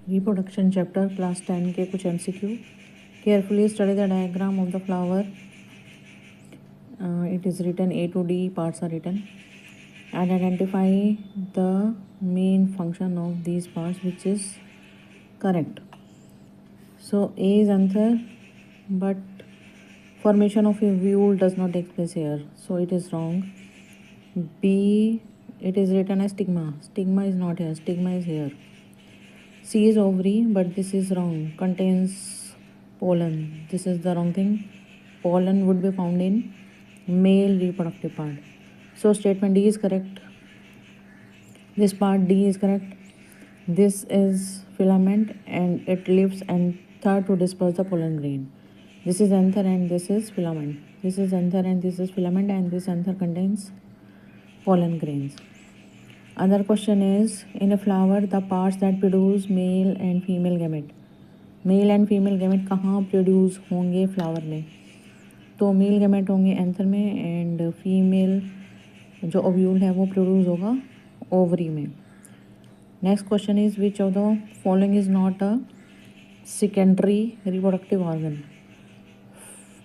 Reproduction chapter class 10 के कुछ MCQ। Carefully study the diagram of the flower. It is written A to D parts are written, and identify the main function of these parts which is correct. So A is answer, but formation of a ovule does not take place here, so it is wrong. B, it is written as stigma. Stigma is not here, stigma is here. C is ovary, but this is wrong, contains pollen. This is the wrong thing. Pollen would be found in male reproductive part. So statement D is correct. This part D is correct. This is filament and it lives anther to disperse the pollen grain. This is anther and this is filament. This is anther and this is filament, and this anther contains pollen grains. Other question is, in a flower the parts that produce male and female gamete. Male and female gamete कहाँ produce होंगे flower में? तो male gamete होंगे anther में, and female जो ovule है वो produce होगा ओवरी में. Next question is, which of the following is not a secondary reproductive organ?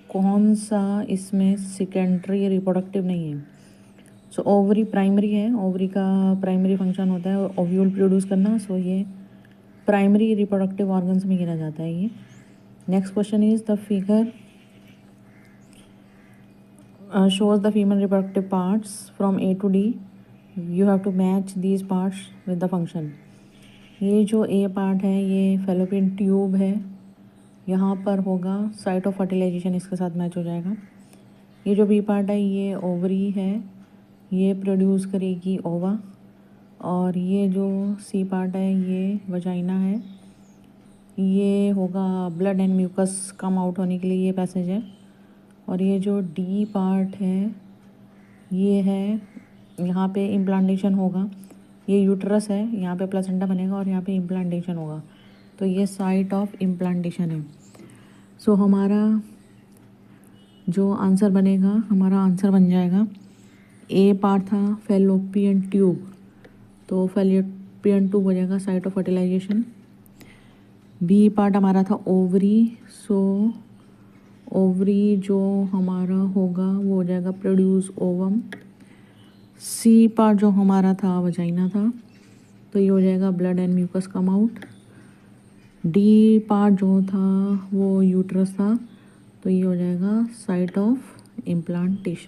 कौन सा इसमें सेकेंडरी रिप्रोडक्टिव नहीं है? सो ओवरी प्राइमरी है, ओवरी का प्राइमरी फंक्शन होता है ओव्यूल प्रोड्यूस करना, सो ये प्राइमरी रिप्रोडक्टिव ऑर्गन्स में गिना जाता है ये. Next question is, the figure shows the female reproductive parts from A to D. You have to match these parts with the function. ये जो A पार्ट है ये फेलोपियन ट्यूब है, यहाँ पर होगा साइट ऑफ फर्टिलाइजेशन, इसके साथ मैच हो जाएगा. ये जो B पार्ट है ये ओवरी है, ये प्रोड्यूस करेगी ओवा. और ये जो C पार्ट है ये वजाइना है, ये होगा blood and mucus come out होने के लिए ये पैसेज है. और ये जो D पार्ट है ये है, यहाँ पे इम्प्लांटेशन होगा, ये यूट्रस है, यहाँ पे प्लेसेंटा बनेगा और यहाँ पे इम्प्लांटेशन होगा, तो ये साइट ऑफ इम्प्लांटेशन है. सो हमारा जो आंसर बनेगा, हमारा आंसर बन जाएगा, A पार्ट था फेलोपियन ट्यूब, तो फेलोपियन ट्यूब हो जाएगा site of fertilization. B part हमारा था ओवरी, सो ओवरी जो हमारा होगा वो हो जाएगा प्रोड्यूस ओवम. C पार्ट जो हमारा था वजाइना था, तो ये हो जाएगा blood and mucus come out. D part जो था वो यूट्रस था, तो ये हो जाएगा साइट ऑफ इम्प्लांटेशन.